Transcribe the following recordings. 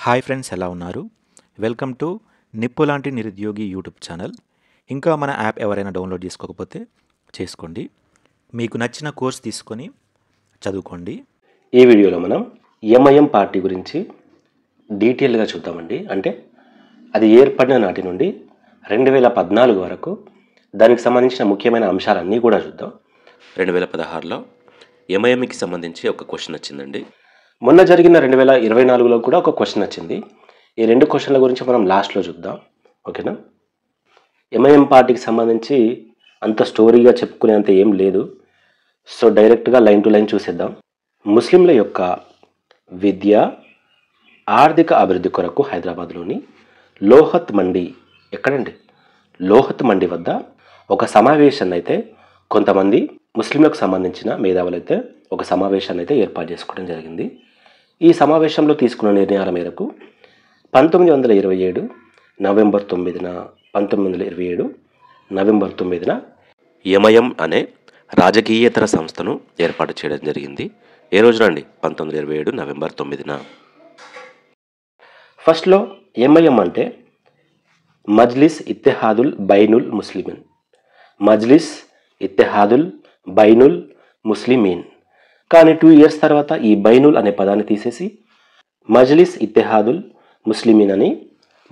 Hi friends, ఎలా ఉన్నారు? Welcome to నిప్పు లాంటి నిరుద్యోగి యూట్యూబ్ ఛానల్. ఇంకా మన యాప్ ఎవరైనా డౌన్లోడ్ చేసుకోకపోతే చేసుకోండి. మీకు నచ్చిన కోర్స్ తీసుకొని చదువుకోండి. ఈ వీడియోలో మనం ఎంఐఎం పార్టీ గురించి డీటెయిల్గా చూద్దామండి. అంటే అది ఏర్పడిన నాటి నుండి 2014 వరకు దానికి సంబంధించిన ముఖ్యమైన అంశాలన్నీ కూడా చూద్దాం. 2016లో ఎంఐఎంకి సంబంధించి ఒక క్వశ్చన్ వచ్చిందండి. మొన్న జరిగిన 2024లో కూడా ఒక క్వశ్చన్ వచ్చింది. ఈ రెండు క్వశ్చన్ల గురించి మనం లాస్ట్లో చూద్దాం, ఓకేనా? ఎంఐఎం పార్టీకి సంబంధించి అంత స్టోరీగా చెప్పుకునేంత ఏం లేదు. సో డైరెక్ట్గా లైన్ టు లైన్ చూసేద్దాం. ముస్లింల యొక్క విద్య, ఆర్థిక అభివృద్ధి కొరకు హైదరాబాద్లోని లోహత్ మండి, ఎక్కడండి? లోహత్ మండి వద్ద ఒక సమావేశాన్ని అయితే కొంతమంది ముస్లింలకు సంబంధించిన మేధావులు అయితే ఒక సమావేశాన్ని అయితే ఏర్పాటు చేసుకోవడం జరిగింది. ఈ సమావేశంలో తీసుకున్న నిర్ణయాల మేరకు 1927 నవంబర్ 9న ఎంఐఎం అనే రాజకీయేతర సంస్థను ఏర్పాటు చేయడం జరిగింది. ఏ రోజున అండి? 1927 నవంబర్ 9న. ఫస్ట్లో ఎంఐఎం అంటే మజ్లిస్ ఇత్తెహాదుల్ బైనుల్ ముస్లిమీన్. మజ్లిస్ ఇత్తెహాదుల్ బైనుల్ ముస్లిమీన్. కానీ 2 years తర్వాత ఈ బైనుల్ అనే పదాన్ని తీసేసి మజ్లిస్ ఇత్తెహాదుల్ ముస్లిమీన్ అని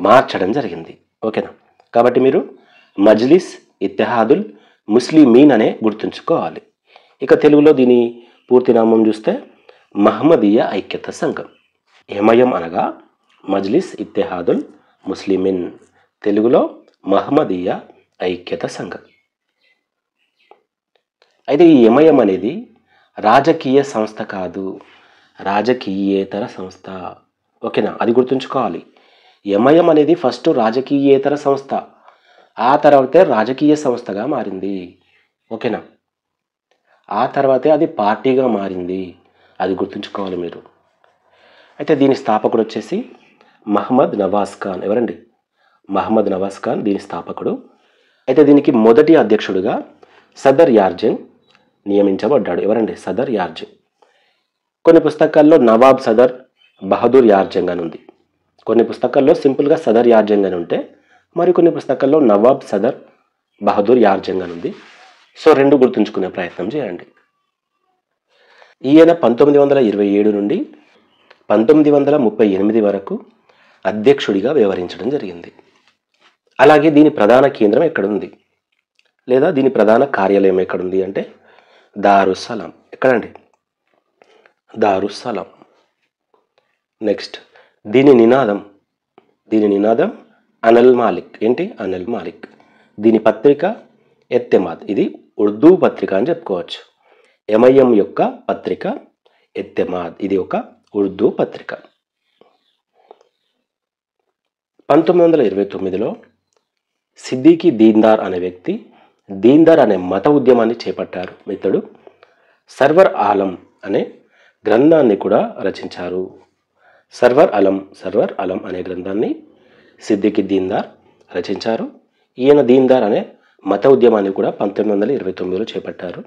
మార్చడం జరిగింది, ఓకేనా? కాబట్టి మీరు మజ్లిస్ ఇత్తెహాదుల్ ముస్లిమీన్ అనే గుర్తుంచుకోవాలి. ఇక తెలుగులో దీని పూర్తి నామం చూస్తే మహమ్మదీయ ఐక్యత సంఘం. ఎంఐఎం అనగా మజ్లిస్ ఇత్తెహాదుల్ ముస్లిమీన్, తెలుగులో మహమ్మదీయ ఐక్యత సంఘం. అయితే ఈ ఎంఐఎం అనేది రాజకీయ సంస్థ కాదు, రాజకీయేతర సంస్థ, ఓకేనా? అది గుర్తుంచుకోవాలి. ఎంఐఎం అనేది ఫస్ట్ రాజకీయేతర సంస్థ, ఆ తర్వాతే రాజకీయ సంస్థగా మారింది, ఓకేనా? ఆ తర్వాతే అది పార్టీగా మారింది, అది గుర్తుంచుకోవాలి మీరు. అయితే దీని స్థాపకుడు వచ్చేసి మహమ్మద్ నవాజ్ ఖాన్. ఎవరండి? మహమ్మద్ నవాజ్ ఖాన్ దీని స్థాపకుడు. అయితే దీనికి మొదటి అధ్యక్షుడిగా సదర్ యార్జంగ్ నియమించబడ్డాడు. ఎవరండి? సదర్ యార్జంగ్. కొన్ని పుస్తకాల్లో నవాబ్ సదర్ బహదూర్ యార్జంగ్ అని ఉంది. కొన్ని పుస్తకాల్లో సింపుల్గా సదర్ యార్జంగ్ అని ఉంటే మరికొన్ని పుస్తకాల్లో నవాబ్ సదర్ బహదూర్ యార్జంగ్ అని ఉంది. సో రెండు గుర్తుంచుకునే ప్రయత్నం చేయండి. ఈయన 1927 నుండి 1938 వరకు అధ్యక్షుడిగా వ్యవహరించడం జరిగింది. అలాగే దీని ప్రధాన కేంద్రం ఎక్కడుంది, లేదా దీని ప్రధాన కార్యాలయం ఎక్కడుంది అంటే దారుస్సలాం. ఎక్కడండి? దారుస్సలాం. నెక్స్ట్ దీని నినాదం అనల్ మాలిక్. ఏంటి? అనల్ మాలిక్. దీని పత్రిక ఎత్తెమాద్. ఇది ఉర్దూ పత్రిక అని చెప్పుకోవచ్చు. ఎంఐఎం యొక్క పత్రిక ఎత్తెమాద్, ఇది ఒక ఉర్దూ పత్రిక. 1929లో సిద్దికీ దీన్దార్ అనే వ్యక్తి దీన్దార్ అనే మత ఉద్యమాన్ని చేపట్టారు. ఇతడు సర్వర్ ఆలం అనే గ్రంథాన్ని కూడా రచించారు. సర్వర్ అలం అనే గ్రంథాన్ని సిద్దికీ దీన్దార్ రచించారు. ఈయన దీన్దార్ అనే మత ఉద్యమాన్ని కూడా 1929లో చేపట్టారు.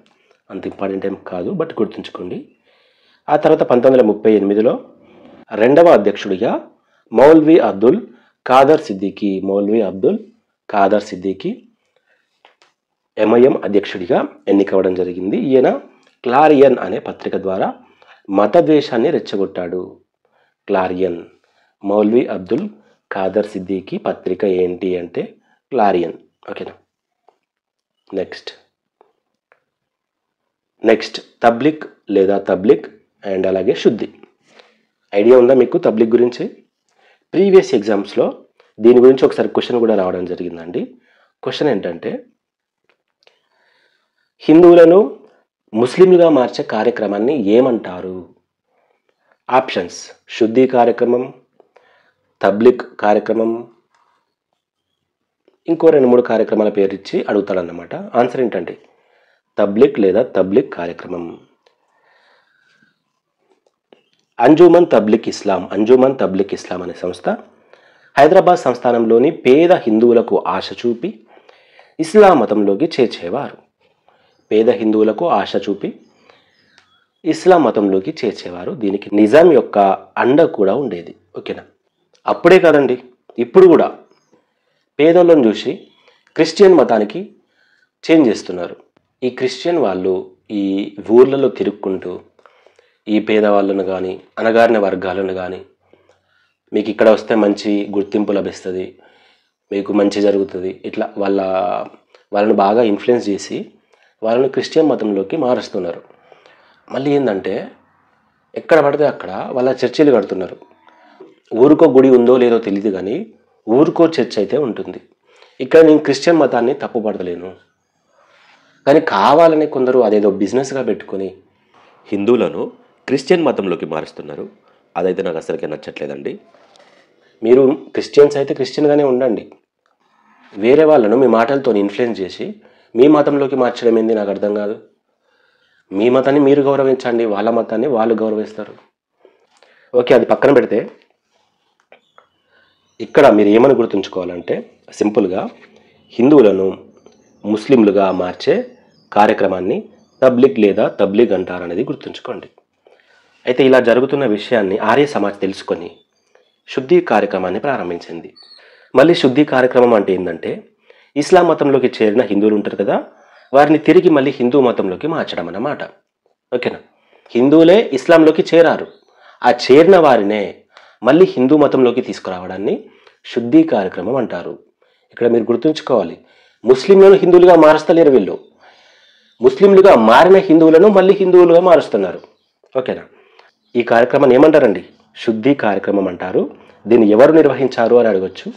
అంత ఇంపార్టెంట్ ఏం కాదు, బట్ గుర్తుంచుకోండి. ఆ తర్వాత 1938లో రెండవ అధ్యక్షుడిగా మౌల్వీ అబ్దుల్ ఖాదర్ సిద్దికీ ఎంఐఎం అధ్యక్షుడిగా ఎన్నికవడం జరిగింది. ఈయన క్లారియన్ అనే పత్రిక ద్వారా మత ద్వేషాన్ని రెచ్చగొట్టాడు. క్లారియన్. మౌల్వీ అబ్దుల్ ఖాదర్ సిద్దికీ పత్రిక ఏంటి అంటే క్లారియన్, ఓకేనా? నెక్స్ట్ తబ్లిక్ అండ్ అలాగే శుద్ధి. ఐడియా ఉందా మీకు తబ్లిక్ గురించి? ప్రీవియస్ ఎగ్జామ్స్లో దీని గురించి ఒకసారి క్వశ్చన్ కూడా రావడం జరిగిందండి. క్వశ్చన్ ఏంటంటే, హిందువులను ముస్లింలుగా మార్చే కార్యక్రమాన్ని ఏమంటారు? ఆప్షన్స్: శుద్ధి కార్యక్రమం, తబ్లిక్ కార్యక్రమం, ఇంకో 2-3 కార్యక్రమాల పేరు ఇచ్చి అడుగుతాడన్నమాట. ఆన్సర్ ఏంటంటే తబ్లిక్ లేదా తబ్లిక్ కార్యక్రమం. అంజుమన్ తబ్లిక్ ఇస్లాం అనే సంస్థ హైదరాబాద్ సంస్థానంలోని పేద హిందువులకు ఆశ చూపి ఇస్లాం మతంలోకి చేర్చేవారు. దీనికి నిజాం యొక్క అండ కూడా ఉండేది, ఓకేనా? అప్పుడే కాదండి, ఇప్పుడు కూడా పేదోళ్ళని చూసి క్రిస్టియన్ మతానికి చేంజ్ చేస్తున్నారు. ఈ క్రిస్టియన్ వాళ్ళు ఈ ఊర్లలో తిరుక్కుంటూ ఈ పేదవాళ్ళను కానీ అణగారిన వర్గాలను కానీ మీకు ఇక్కడ వస్తే మంచి గుర్తింపు లభిస్తుంది, మీకు మంచి జరుగుతుంది, ఇట్లా వాళ్ళని బాగా ఇన్ఫ్లుయెన్స్ చేసి వాళ్ళని క్రిస్టియన్ మతంలోకి మారుస్తున్నారు. మళ్ళీ ఏంటంటే ఎక్కడ పడితే అక్కడ వాళ్ళ చర్చిలు కడుతున్నారు. ఊరికో గుడి ఉందో లేదో తెలియదు కానీ ఊరికో చర్చ్ అయితే ఉంటుంది. ఇక్కడ నేను క్రిస్టియన్ మతాన్ని తప్పుపడతలేను, కానీ కావాలని కొందరు అదేదో బిజినెస్గా పెట్టుకొని హిందువులను క్రిస్టియన్ మతంలోకి మారుస్తున్నారు. అదైతే నాకు అసలుకే నచ్చట్లేదండి. మీరు క్రిస్టియన్స్ అయితే క్రిస్టియన్గానే ఉండండి, వేరే వాళ్ళను మీ మాటలతో ఇన్ఫ్లుయెన్స్ చేసి మీ మతంలోకి మార్చడం ఏంది నాకు అర్థం కాదు. మీ మతాన్ని మీరు గౌరవించండి, వాళ్ళ మతాన్ని వాళ్ళు గౌరవిస్తారు. ఓకే, అది పక్కన పెడితే ఇక్కడ మీరు ఏమని గుర్తుంచుకోవాలంటే సింపుల్గా హిందువులను ముస్లింలుగా మార్చే కార్యక్రమాన్ని తబ్లిగ్ లేదా తబ్లిగ్ అంటారనేది గుర్తుంచుకోండి. అయితే ఇలా జరుగుతున్న విషయాన్ని ఆర్య సమాజ్ తెలుసుకొని శుద్ధి కార్యక్రమాన్ని ప్రారంభించింది. మళ్ళీ శుద్ధి కార్యక్రమం అంటే ఏంటంటే ఇస్లాం మతంలోకి చేరిన హిందువులు ఉంటారు కదా, వారిని తిరిగి మళ్ళీ హిందూ మతంలోకి మార్చడం అన్నమాట. ఓకేనా, హిందువులే ఇస్లాంలోకి చేరారు, ఆ చేరిన వారినే మళ్ళీ హిందూ మతంలోకి తీసుకురావడాన్ని శుద్ధి కార్యక్రమం అంటారు. ఇక్కడ మీరు గుర్తుంచుకోవాలి, ముస్లింలను హిందువులుగా మారుస్తలేరు వీళ్ళు, ముస్లింలుగా మారిన హిందువులను మళ్ళీ హిందువులుగా మారుస్తున్నారు. ఓకేనా, ఈ కార్యక్రమాన్ని ఏమంటారండి? శుద్ధి కార్యక్రమం అంటారు. దీన్ని ఎవరు నిర్వహించారు అని అడగొచ్చు.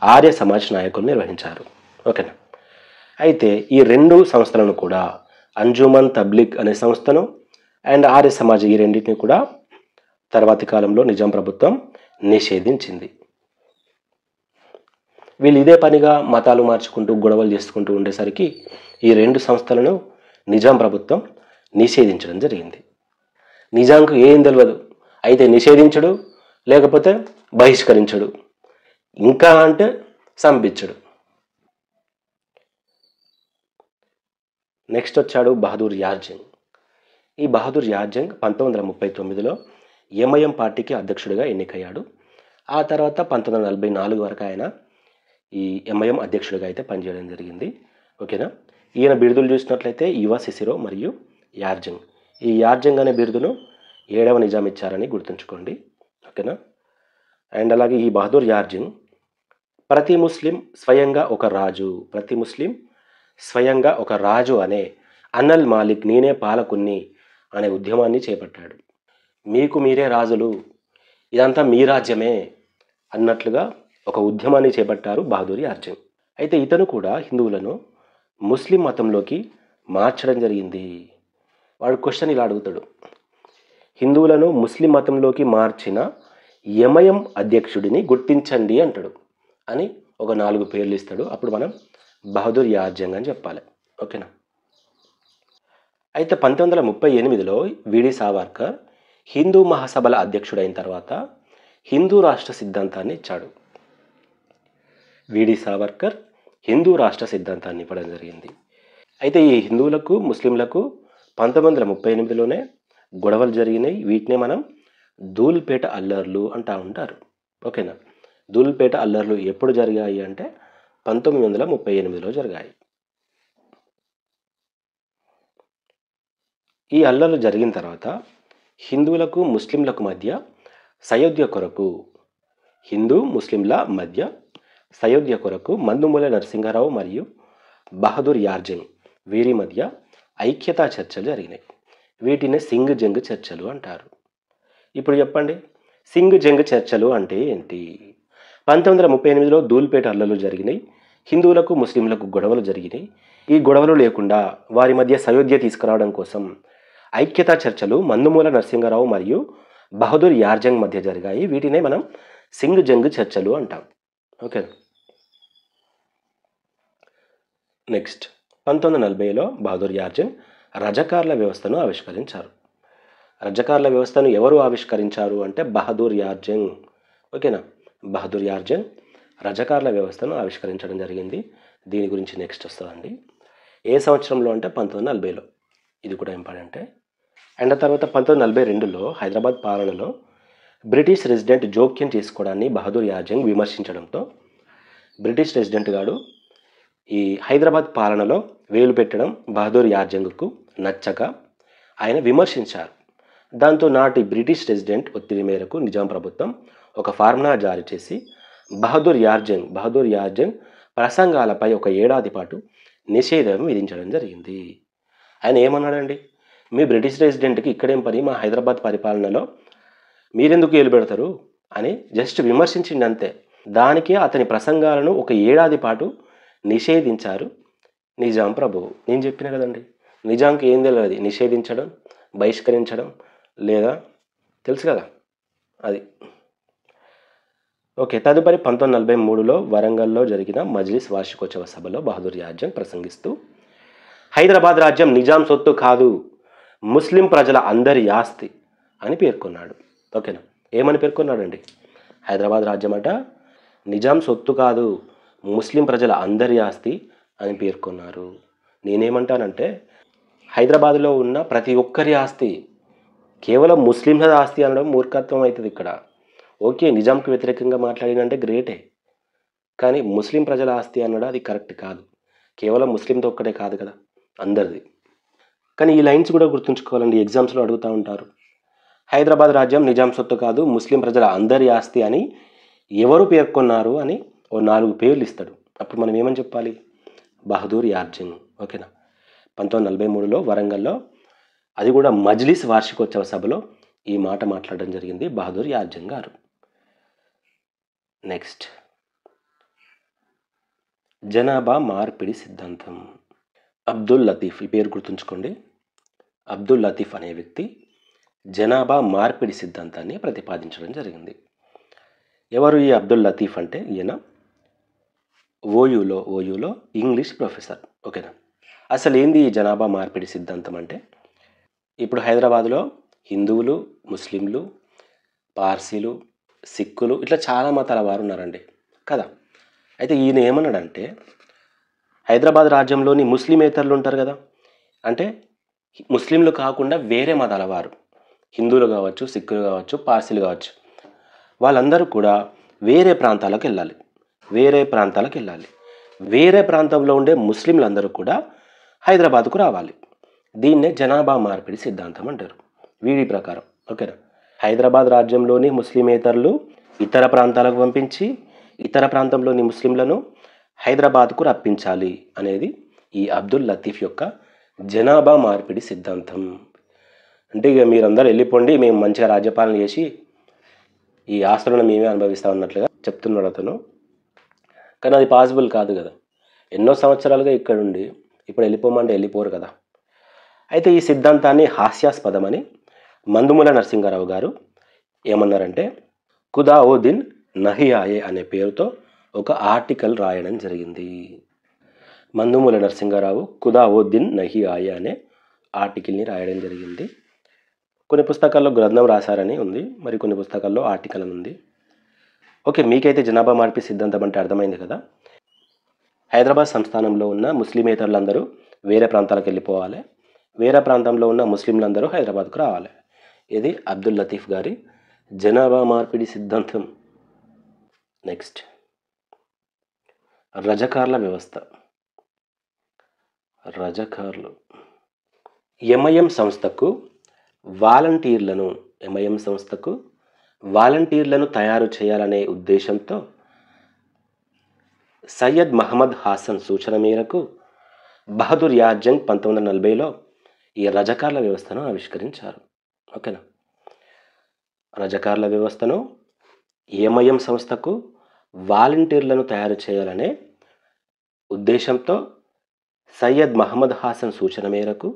ఆర్య సమాజ్ నాయకులు నిర్వహించారు. ఓకేనా, అయితే ఈ రెండు సంస్థలను కూడా అంజుమన్ తబ్లిగ్ అనే సంస్థను అండ్ ఆర్య సమాజ్ ఈ రెండింటిని కూడా తర్వాతి కాలంలో నిజాం ప్రభుత్వం నిషేధించింది. వీళ్ళు ఇదే పనిగా మతాలు మార్చుకుంటూ గొడవలు చేసుకుంటూ ఉండేసరికి ఈ రెండు సంస్థలను నిజాం ప్రభుత్వం నిషేధించడం జరిగింది. నిజాంకు ఏం తెలియదు, అయితే నిషేధించడు, లేకపోతే బహిష్కరించడు, ఇంకా అంటే సంపించడు. నెక్స్ట్ వచ్చాడు బహదూర్ యార్జంగ్. ఈ బహదూర్ యార్జంగ్ 1939లో ఎంఐఎం పార్టీకి అధ్యక్షుడిగా ఎన్నికయ్యాడు. ఆ తర్వాత 1944 వరకు ఆయన ఈ ఎంఐఎం అధ్యక్షుడిగా అయితే పనిచేయడం జరిగింది. ఓకేనా, ఈయన బిరుదులు చూసినట్లయితే యువ సిసిరో మరియు యార్జంగ్. ఈ యార్జంగ్ అనే బిరుదును 7వ నిజాం ఇచ్చారని గుర్తుంచుకోండి. ఓకేనా, అండ్ అలాగే ఈ బహదూర్ యార్జంగ్ ప్రతి ముస్లిం స్వయంగా ఒక రాజు అనే అన్నల్ మాలిక్ నేనే పాలకున్ని అనే ఉద్యమాన్ని చేపట్టాడు. మీకు మీరే రాజులు, ఇదంతా మీ రాజ్యమే అన్నట్లుగా ఒక ఉద్యమాన్ని చేపట్టారు బహదూర్ యార్జంగ్. అయితే ఇతను కూడా హిందువులను ముస్లిం మతంలోకి మార్చడం జరిగింది. వాడు క్వశ్చన్ ఇలా అడుగుతాడు, హిందువులను ముస్లిం మతంలోకి మార్చిన ఎంఐఎం అధ్యక్షుడిని గుర్తించండి అంటాడు అని ఒక 4 పేర్లు ఇస్తాడు. అప్పుడు మనం బహదూర్ యార్జంగ్ అని చెప్పాలి. ఓకేనా, అయితే 1938లో విడి సావర్కర్ హిందూ మహాసభల అధ్యక్షుడైన తర్వాత హిందూ రాష్ట్ర సిద్ధాంతాన్ని ఇచ్చాడు. విడి సావర్కర్ హిందూ రాష్ట్ర సిద్ధాంతాన్ని ఇవ్వడం జరిగింది. అయితే ఈ హిందువులకు ముస్లింలకు 1938లోనే గొడవలు జరిగినాయి. వీటినే మనం ధూల్పేట అల్లర్లు అంటూ ఉంటారు. ఓకేనా, ధూల్పేట అల్లర్లు ఎప్పుడు జరిగాయి అంటే 1938లో జరిగాయి. ఈ అల్లర్లు జరిగిన తర్వాత హిందువులకు ముస్లింలకు మధ్య సయోధ్య కొరకు మందుమూల నరసింహారావు మరియు బహదూర్ యార్జంగ్ వీరి మధ్య ఐక్యతా చర్చలు జరిగినాయి. వీటిని సింగ్ జంగ్ చర్చలు అంటారు. ఇప్పుడు చెప్పండి, సింగ్ జంగ్ చర్చలు అంటే ఏంటి? 1938లో ధూల్పేట అల్లర్లు జరిగినాయి. హిందువులకు ముస్లింలకు గొడవలు జరిగినాయి. ఈ గొడవలు లేకుండా వారి మధ్య సయోధ్య తీసుకురావడం కోసం ఐక్యతా చర్చలు మందుమూల నరసింహారావు మరియు బహదూర్ యార్జంగ్ మధ్య జరిగాయి. వీటినే మనం సింగ్ జంగ్ చర్చలు అంటాం. ఓకే, నెక్స్ట్ 1940లో బహదూర్ యార్జంగ్ రజకార్ల వ్యవస్థను ఆవిష్కరించారు. రజకార్ల వ్యవస్థను ఎవరు ఆవిష్కరించారు అంటే బహదూర్ యార్జంగ్. ఓకేనా, బహదూర్ యార్జంగ్ రజకార్ల వ్యవస్థను ఆవిష్కరించడం జరిగింది. దీని గురించి నెక్స్ట్ వస్తుందండి. ఏ సంవత్సరంలో అంటే 1940లో, ఇది కూడా ఇంపార్టెంటే. అండ్ తర్వాత 1942లో హైదరాబాద్ పాలనలో బ్రిటిష్ రెసిడెంట్ జోక్యం చేసుకోవడాన్ని బహదూర్ యార్ జంగ్ విమర్శించడంతో బ్రిటిష్ రెసిడెంట్ గాడు ఈ హైదరాబాద్ పాలనలో వేలు పెట్టడం బహదూర్ యార్ జంగ్కు నచ్చక ఆయన విమర్శించారు. దాంతో నాటి బ్రిటిష్ రెసిడెంట్ ఒత్తిడి మేరకు నిజాం ప్రభుత్వం ఒక ఫార్ములా జారీ చేసి బహదూర్ యార్ జంగ్ ప్రసంగాలపై ఒక ఏడాది పాటు నిషేధం విధించడం జరిగింది. ఆయన ఏమన్నాడండి, మీ బ్రిటిష్ రెసిడెంట్కి ఇక్కడేం పని, మా హైదరాబాద్ పరిపాలనలో మీరెందుకు ఏలు పెడతారు అని జస్ట్ విమర్శించింది అంతే. దానికి అతని ప్రసంగాలను ఒక ఏడాది పాటు నిషేధించారు నిజాం ప్రభువు. నేను చెప్పిన కదండి, నిజాంకి ఏం తెలియదు నిషేధించడం, బహిష్కరించడం లేదా, తెలుసు కదా అది. ఓకే, తదుపరి 1943లో వరంగల్లో జరిగిన మజ్లిస్ వార్షికోత్సవ సభలో బహదూర్ యార్ జంగ్ ప్రసంగిస్తూ హైదరాబాద్ రాజ్యం నిజాం సొత్తు కాదు, ముస్లిం ప్రజల అందరి ఆస్తి అని పేర్కొన్నాడు. ఓకేనా, ఏమని పేర్కొన్నాడండి, హైదరాబాద్ రాజ్యం అట నిజాం సొత్తు కాదు, ముస్లిం ప్రజల అందరి ఆస్తి అని పేర్కొన్నారు. నేనేమంటానంటే హైదరాబాద్లో ఉన్న ప్రతి ఒక్కరి ఆస్తి, కేవలం ముస్లింల ఆస్తి అనడం మూర్ఖత్వం అవుతుంది ఇక్కడ. ఓకే, నిజాంకు వ్యతిరేకంగా మాట్లాడినంటే గ్రేటే, కానీ ముస్లిం ప్రజల ఆస్తి అన్నడం అది కరెక్ట్ కాదు. కేవలం ముస్లింతో ఒక్కటే కాదు కదా, అందరిది. కానీ ఈ లైన్స్ కూడా గుర్తుంచుకోవాలండి, ఎగ్జామ్స్లో అడుగుతూ ఉంటారు. హైదరాబాద్ రాజ్యం నిజాం సొత్తు కాదు, ముస్లిం ప్రజల అందరి ఆస్తి అని ఎవరు పేర్కొన్నారు అని ఓ 4 పేర్లు ఇస్తాడు. అప్పుడు మనం ఏమని చెప్పాలి, బహదూర్ యార్ జంగ్. ఓకేనా, 1943లో వరంగల్లో, అది కూడా మజ్లిస్ వార్షికోత్సవ సభలో ఈ మాట మాట్లాడడం జరిగింది బహదూర్ యార్ జంగ్ గారు. నెక్స్ట్, జనాభా మార్పిడి సిద్ధాంతం. అబ్దుల్ లతీఫ్, ఈ పేరు గుర్తుంచుకోండి. అబ్దుల్ లతీఫ్ అనే వ్యక్తి జనాభా మార్పిడి సిద్ధాంతాన్ని ప్రతిపాదించడం జరిగింది. ఎవరు ఈ అబ్దుల్ లతీఫ్ అంటే, ఈయన ఓయూలో ఇంగ్లీష్ ప్రొఫెసర్. ఓకేనా, అసలు ఏంది ఈ జనాభా మార్పిడి సిద్ధాంతం అంటే, ఇప్పుడు హైదరాబాద్లో హిందువులు, ముస్లింలు, పార్సీలు, సిక్కులు ఇట్లా చాలా మతాల వారు ఉన్నారండి కదా. అయితే ఈయన ఏమన్నాడంటే, హైదరాబాద్ రాజ్యంలోని ముస్లిమేతరులు ఉంటారు కదా, అంటే ముస్లింలు కాకుండా వేరే మతాల వారు, హిందువులు కావచ్చు, సిక్కులు కావచ్చు, పార్సీలు కావచ్చు, వాళ్ళందరూ కూడా వేరే ప్రాంతాలకు వెళ్ళాలి. వేరే ప్రాంతంలో ఉండే ముస్లింలందరూ కూడా హైదరాబాద్కు రావాలి. దీన్నే జనాభా మార్పిడి సిద్ధాంతం అంటారు వీడి ప్రకారం. ఓకేనా, హైదరాబాద్ రాజ్యంలోని ముస్లిమేతరులు ఇతర ప్రాంతాలకు పంపించి ఇతర ప్రాంతంలోని ముస్లింలను హైదరాబాద్కు రప్పించాలి అనేది ఈ అబ్దుల్ లతీఫ్ యొక్క జనాభా మార్పిడి సిద్ధాంతం. అంటే ఇక మీరందరూ వెళ్ళిపోండి, మేము మంచిగా రాజ్యపాలన చేసి ఈ ఆస్తులను మేమే అనుభవిస్తాం అన్నట్లుగా చెప్తున్నాడు అతను. కానీ అది పాసిబుల్ కాదు కదా, ఎన్నో సంవత్సరాలుగా ఇక్కడ ఉండి ఇప్పుడు వెళ్ళిపోమంటే వెళ్ళిపోరు కదా. అయితే ఈ సిద్ధాంతాన్ని హాస్యాస్పదమని మందుముల నరసింహారావు గారు ఏమన్నారంటే, ఖుదా ఓ దిన్ నహి ఆయే అనే పేరుతో ఒక ఆర్టికల్ రాయడం జరిగింది. మందుముల నరసింహారావు ఖుదా ఓ దిన్ నహి ఆయే అనే ఆర్టికల్ని రాయడం జరిగింది. కొన్ని పుస్తకాల్లో గ్రంథం రాశారని ఉంది, మరి కొన్ని పుస్తకాల్లో ఆర్టికల్ అని ఉంది. ఓకే, మీకైతే జనాభా మార్పిడి సిద్ధాంతం అంటే అర్థమైంది కదా. హైదరాబాద్ సంస్థానంలో ఉన్న ముస్లిమేతరులందరూ వేరే ప్రాంతాలకు వెళ్ళిపోవాలి, వేరే ప్రాంతంలో ఉన్న ముస్లింలందరూ హైదరాబాద్కు రావాలి. ఇది అబ్దుల్ లతీఫ్ గారి జనాభా మార్పిడి సిద్ధాంతం. నెక్స్ట్, రజకార్ల వ్యవస్థ. రజకార్లు ఎంఐఎం సంస్థకు వాలంటీర్లను తయారు చేయాలనే ఉద్దేశంతో సయ్యద్ మహమ్మద్ హాసన్ సూచన మేరకు బహదూర్ యార్ జంగ్ 1940లో ఈ రజకార్ల వ్యవస్థను ఆవిష్కరించారు. ఓకేనా, రజకార్ల వ్యవస్థను ఎంఐఎం సంస్థకు వాలంటీర్లను తయారు చేయాలనే ఉద్దేశంతో సయ్యద్ మహమ్మద్ హాసన్ సూచన మేరకు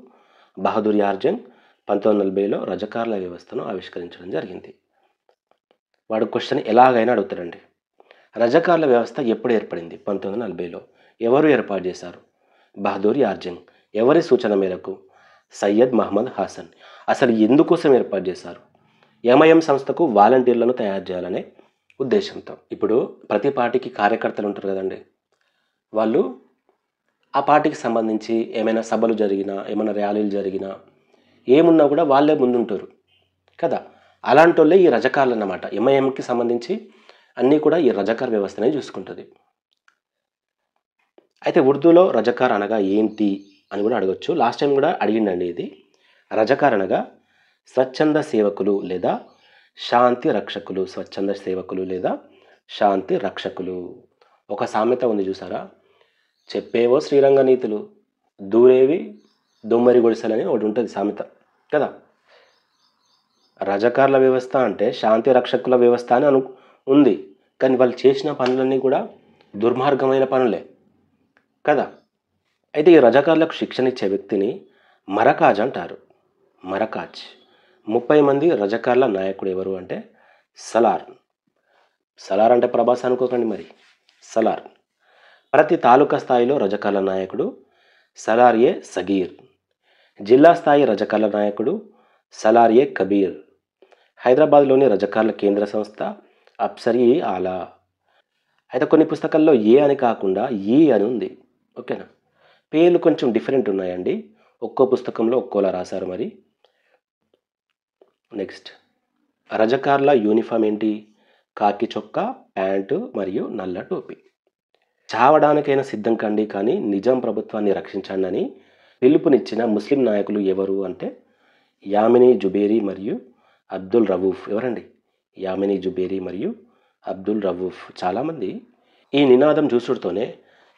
బహదూర్ యార్ జంగ్ 1940లో రజకార్ల వ్యవస్థను ఆవిష్కరించడం జరిగింది. వాడు క్వశ్చన్ ఎలాగైనా అడుగుతాడండి, రజకార్ల వ్యవస్థ ఎప్పుడు ఏర్పడింది? 1940లో. ఎవరు ఏర్పాటు చేశారు? బహదూర్ యార్ జంగ్. ఎవరి సూచన మేరకు? సయ్యద్ మహమ్మద్ హాసన్. అసలు ఎందుకోసం ఏర్పాటు చేశారు? ఎంఐఎం సంస్థకు వాలంటీర్లను తయారు చేయాలనే ఉద్దేశంతో. ఇప్పుడు ప్రతి పార్టీకి కార్యకర్తలు ఉంటారు కదండి, వాళ్ళు ఆ పార్టీకి సంబంధించి ఏమైనా సభలు జరిగినా, ఏమైనా ర్యాలీలు జరిగినా, ఏమున్నా కూడా వాళ్ళే ముందుంటారు కదా. అలాంటి వాళ్ళే ఈ రజకార్లు అన్నమాట. ఎంఐఎంకి సంబంధించి అన్నీ కూడా ఈ రజకార్ వ్యవస్థనే చూసుకుంటుంది. అయితే ఉర్దూలో రజకార్ అనగా ఏంటి అని కూడా అడగొచ్చు. లాస్ట్ టైం కూడా అడిగిండండి ఇది. రజకార్ అనగా స్వచ్ఛంద సేవకులు లేదా శాంతి రక్షకులు. స్వచ్ఛంద సేవకులు లేదా శాంతి రక్షకులు. ఒక సామెత ఉంది చూసారా, చెప్పేవో శ్రీరంగ నీతులు, దూరేవి దొమ్మరి గొడిసెలని ఒకటి ఉంటుంది సామెత కదా. రజకార్ల వ్యవస్థ అంటే శాంతి రక్షకుల వ్యవస్థ అని ఉంది, కానీ వాళ్ళు చేసిన పనులన్నీ కూడా దుర్మార్గమైన పనులే కదా. అయితే ఈ రజకార్లకు శిక్షణ ఇచ్చే వ్యక్తిని మరకాజ్ అంటారు. మరకాజ్. 30 మంది రజకార్ల నాయకుడు ఎవరు అంటే సలార్. సలార్ అంటే ప్రభాస్ అనుకోకండి, మరి సలార్. ప్రతి తాలూకా స్థాయిలో రజకార్ల నాయకుడు సలార్-ఏ సగీర్. జిల్లా స్థాయి రజకార్ల నాయకుడు సలార్-ఏ కబీర్. హైదరాబాద్లోని రజకార్ల కేంద్ర సంస్థ అప్సర్-ఏ ఆలా. అయితే కొన్ని పుస్తకాల్లో ఏ అని కాకుండా ఈ అని ఉంది, ఓకేనా. పేర్లు కొంచెం డిఫరెంట్ ఉన్నాయండి, ఒక్కో పుస్తకంలో ఒక్కోలా రాశారు మరి. నెక్స్ట్, రజకార్ల యూనిఫామ్ ఏంటి? కాకి చొక్కా, ప్యాంటు మరియు నల్ల టోపీ. చావడానికైనా సిద్ధం కండి కానీ నిజాం ప్రభుత్వాన్ని రక్షించండి అని పిలుపునిచ్చిన ముస్లిం నాయకులు ఎవరు అంటే యామినీ జుబేరీ మరియు అబ్దుల్ రవూఫ్. ఎవరండి? యామినీ జుబేరీ మరియు అబ్దుల్ రవూఫ్. చాలామంది ఈ నినాదం చూసుడుతోనే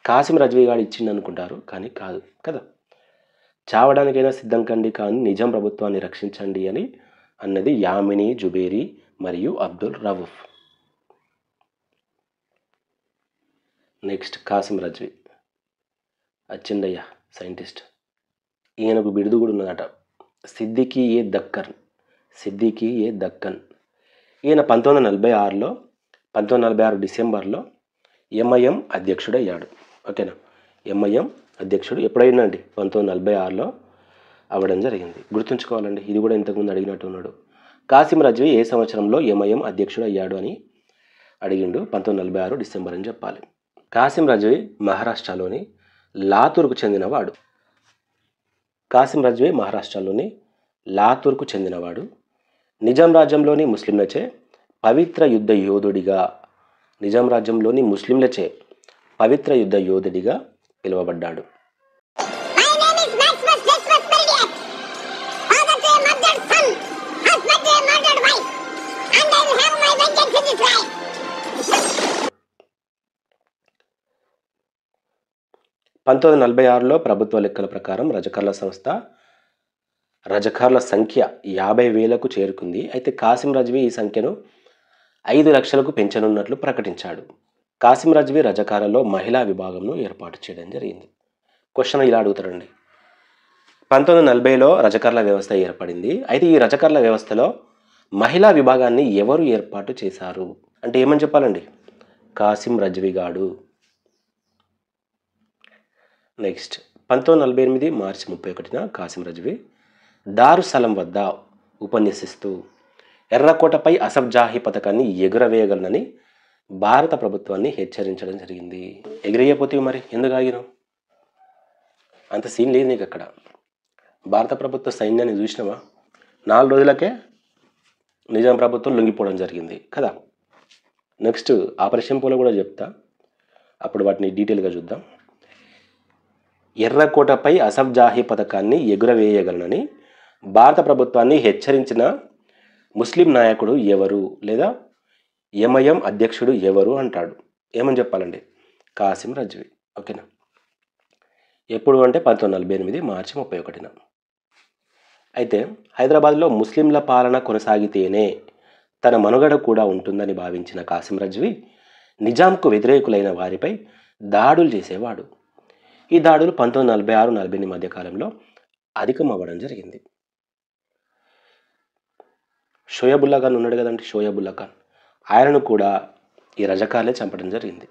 కాసిం రజ్వీ గారు ఇచ్చింది అనుకుంటారు, కానీ కాదు కదా. చావడానికైనా సిద్ధం కండి కానీ నిజాం ప్రభుత్వాన్ని రక్షించండి అని అన్నది యామినీ జుబేరీ మరియు అబ్దుల్ రవూఫ్. నెక్స్ట్, కాసిం రజ్వీ అచ్చిందయ్య సైంటిస్ట్. ఈయనకు బిరుదు కూడా ఉన్నదట, సిద్దికీ-ఏ దక్కన్. సిద్దికీ-ఏ దక్కన్. ఈయన 1946 డిసెంబర్లో ఎంఐఎం అధ్యక్షుడయ్యాడు, ఓకేనా. ఎంఐఎం అధ్యక్షుడు ఎప్పుడైందండి? 1946లో అవ్వడం జరిగింది. గుర్తుంచుకోవాలండి, ఇది కూడా ఇంతకుముందు అడిగినట్టు ఉన్నాడు. కాసిం రజ్వీ ఏ సంవత్సరంలో ఎంఐఎం అధ్యక్షుడు అయ్యాడు అని అడిగిండు. 1946 డిసెంబర్ అని చెప్పాలి. కాసిం రజ్వీ మహారాష్ట్రలోని లాతూర్కు చెందినవాడు. కాసిం రజ్వీ మహారాష్ట్రలోని లాతూర్కు చెందినవాడు. నిజాం రాజ్యంలోని ముస్లింలచే పవిత్ర యుద్ధ యోధుడిగా, నిజాం రాజ్యంలోని ముస్లింలచే పవిత్ర యుద్ధ యోధుడిగా పిలువబడ్డాడు. పంతొమ్మిది 1946లో ప్రభుత్వ లెక్కల ప్రకారం రజకార్ల సంఖ్య 50,000కు చేరుకుంది. అయితే కాసిం రజ్వీ ఈ సంఖ్యను 5 లక్షలకు పెంచనున్నట్లు ప్రకటించాడు. కాసిం రజ్వీ రజకార్లలో మహిళా విభాగంను ఏర్పాటు చేయడం జరిగింది. క్వశ్చన్ ఇలా అడుగుతారండి, 1940లో రజకార్ల వ్యవస్థ ఏర్పడింది. అయితే ఈ రజకార్ల వ్యవస్థలో మహిళా విభాగాన్ని ఎవరు ఏర్పాటు చేశారు అంటే ఏమని చెప్పాలండి? కాసిం రజ్వీ గాడు. నెక్స్ట్, 1948 మార్చి 31న కాసిం రజ్వీ దారుసలం వద్ద ఉపన్యసిస్తూ ఎర్రకోటపై అసఫ్జాహీ పథకాన్ని ఎగురవేయగలనని భారత ప్రభుత్వాన్ని హెచ్చరించడం జరిగింది. ఎగిరేయపోతే మరి ఎందుకు ఆగినావు? అంత సీన్ లేదు నీకు అక్కడ. భారత ప్రభుత్వ సైన్యాన్ని చూసినావా? 4 రోజులకే నిజాం ప్రభుత్వం లొంగిపోవడం జరిగింది కదా. నెక్స్ట్, ఆపరేషన్ పోలో కూడా చెప్తా, అప్పుడు వాటిని డీటెయిల్గా చూద్దాం. ఎర్రకోటపై అసఫ్జాహీ పథకాన్ని ఎగురవేయగలనని భారత ప్రభుత్వాన్ని హెచ్చరించిన ముస్లిం నాయకుడు ఎవరు లేదా ఎంఐఎం అధ్యక్షుడు ఎవరు అంటాడు. ఏమని చెప్పాలండి? కాసిం రజ్వీ, ఓకేనా. ఎప్పుడు అంటే 1948 మార్చి 31న. అయితే హైదరాబాద్లో ముస్లింల పాలన కొనసాగితేనే తన మనుగడ కూడా ఉంటుందని భావించిన కాసిం రజ్వీ నిజాంకు వ్యతిరేకులైన వారిపై దాడులు చేసేవాడు. ఈ దాడులు 1946-48 మధ్య కాలంలో అధికం అవ్వడం జరిగింది. షోయబుల్లా ఖాన్ ఉన్నాడు కదండి, షోయబుల్లా ఖాన్, ఆయనను కూడా ఈ రజకార్లే చంపడం జరిగింది.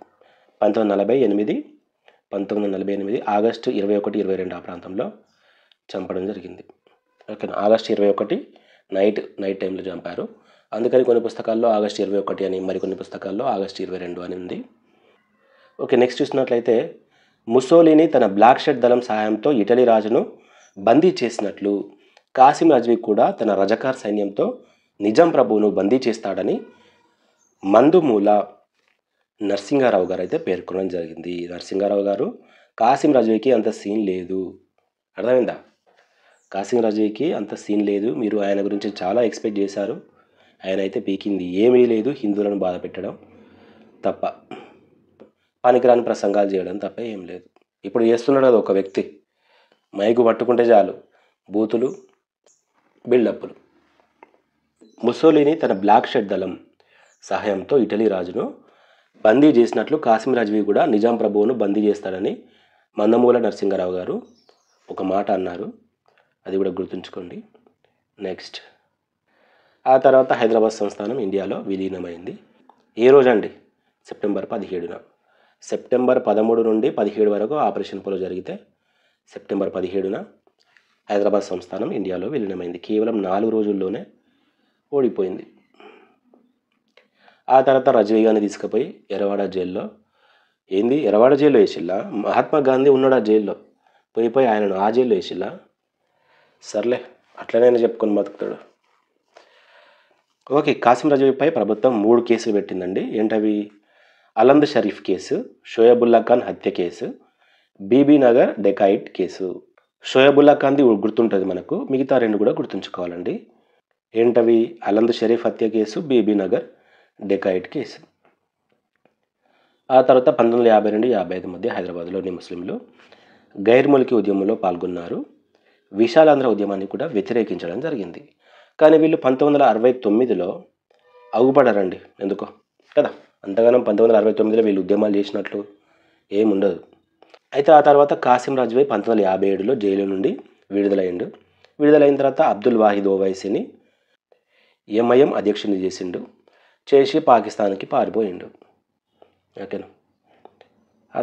1948 ఆగస్టు 21, 22 ఆ ప్రాంతంలో చంపడం జరిగింది, ఓకేనా. ఆగస్టు 21 నైట్ టైంలో చంపారు. అందుకని కొన్ని పుస్తకాల్లో ఆగస్టు 21 అని, మరికొన్ని పుస్తకాల్లో ఆగస్టు 22 అని ఉంది. ఓకే, నెక్స్ట్ చూసినట్లయితే ముసోలిని తన బ్లాక్ షర్ట్ దళం సహాయంతో ఇటలీ రాజును బందీ చేసినట్లు కాసిం రజ్వీ కూడా తన రజకార్ సైన్యంతో నిజాం ప్రభువును బందీ చేస్తాడని మందుమూల నరసింహారావు గారు అయితే పేర్కొనడం జరిగింది. నరసింహారావు గారు కాసిం రజ్వీకి అంత సీన్ లేదు, అర్థమైందా? కాసిం రజ్వీకి అంత సీన్ లేదు, మీరు ఆయన గురించి చాలా ఎక్స్పెక్ట్ చేశారు, ఆయన అయితే పీకింది ఏమీ లేదు, హిందువులను బాధ పెట్టడం తప్ప, పనికిరాని ప్రసంగాలు చేయడం తప్ప ఏం లేదు. ఇప్పుడు చేస్తున్నాడు కదా ఒక వ్యక్తి, మైకు పట్టుకుంటే చాలు బూతులు, బిల్డప్పులు. ముసోలిని తన బ్లాక్ షెడ్ దళం సహాయంతో ఇటలీ రాజును బందీ చేసినట్లు కాసిం రజ్వీ కూడా నిజాం ప్రభువును బందీ చేస్తాడని మందమూల నరసింహారావు గారు ఒక మాట అన్నారు, అది కూడా గుర్తుంచుకోండి. నెక్స్ట్, ఆ తర్వాత హైదరాబాద్ సంస్థానం ఇండియాలో విలీనమైంది. ఏ రోజు అండి? సెప్టెంబర్ 17న. సెప్టెంబర్ 13 నుండి 17 వరకు ఆపరేషన్ పోలో జరిగితే సెప్టెంబర్ 17న హైదరాబాద్ సంస్థానం ఇండియాలో విలీనమైంది. కేవలం 4 రోజుల్లోనే ఓడిపోయింది. ఆ తర్వాత రజ్వీ గారిని తీసుకుపోయి ఎర్రవాడ జైల్లో, ఎర్రవాడ జైల్లో వేసిల్లా? మహాత్మా గాంధీ ఉన్నాడు ఆ జైల్లో, పోయి ఆయనను ఆ జైల్లో వేసిల్లా? సర్లే, అట్లనైనా చెప్పుకొని బతుకుతాడు. ఓకే, కాసిం రజ్వీపై ప్రభుత్వం 3 కేసులు పెట్టిందండి. ఏంటవి? అలంద్ షరీఫ్ కేసు, షోయబుల్లా ఖాన్ హత్య case, Bibi Nagar dacoit case. Shoebullah ఖాన్ది గుర్తుంటుంది మనకు, మిగతా 2 కూడా గుర్తుంచుకోవాలండి. ఏంటవి? అలంద్ షరీఫ్ హత్య కేసు, బీబీ నగర్ డెకాయిట్ కేసు. ఆ తర్వాత 1952-55 మధ్య హైదరాబాద్లోని ముస్లింలు గైర్ముల్కీ ఉద్యమంలో పాల్గొన్నారు. విశాలాంధ్ర ఉద్యమాన్ని కూడా వ్యతిరేకించడం జరిగింది. కానీ వీళ్ళు 1969లో అగుపడారండి, ఎందుకో కదా, అంతగానం 1969లో వీళ్ళు ఉద్యమాలు చేసినట్లు ఏముండదు. అయితే ఆ తర్వాత కాసిం రజ్వీ 1957లో జైలు నుండి విడుదలైన తర్వాత అబ్దుల్ వాహిద్ ఓవైసీని ఎంఐఎం అధ్యక్షుని చేసి పాకిస్తాన్కి పారిపోయిండు. ఓకేనా? ఆ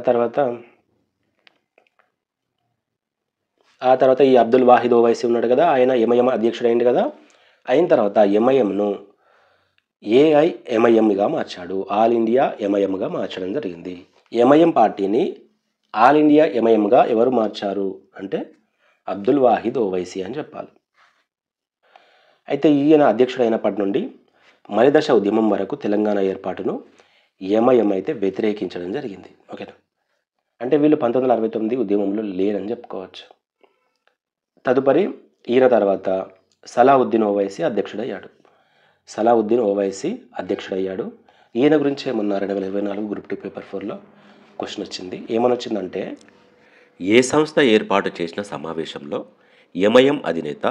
తర్వాత ఈ అబ్దుల్ వాహిద్ ఓవైసీ ఉన్నాడు కదా, ఆయన ఎంఐఎం అధ్యక్షుడు అయింది కదా. అయిన తర్వాత ఎంఐఎంను ఏఐఎంఐఎంగా మార్చాడు, ఆల్ ఇండియా ఎంఐఎంగా మార్చడం జరిగింది. ఎంఐఎం పార్టీని ఆల్ ఇండియా ఎంఐఎంగా ఎవరు మార్చారు అంటే అబ్దుల్ వాహిద్ ఓవైసీ అని చెప్పాలి. అయితే ఈయన అధ్యక్షుడు అయినప్పటి నుండి మలిదశ ఉద్యమం వరకు తెలంగాణ ఏర్పాటును ఎంఐఎం అయితే వ్యతిరేకించడం జరిగింది. ఓకేనా? అంటే వీళ్ళు 1969 ఉద్యమంలో లేరని చెప్పుకోవచ్చు. తదుపరి ఈయన తర్వాత సలావుద్దీన్ ఓవైసీ అధ్యక్షుడయ్యాడు. ఈయన గురించి ఏమన్నా 2024 గ్రూప్ 2 పేపర్ 4లో క్వశ్చన్ వచ్చింది. ఏమని వచ్చిందంటే, ఏ సంస్థ ఏర్పాటు చేసిన సమావేశంలో ఎంఐఎం అధినేత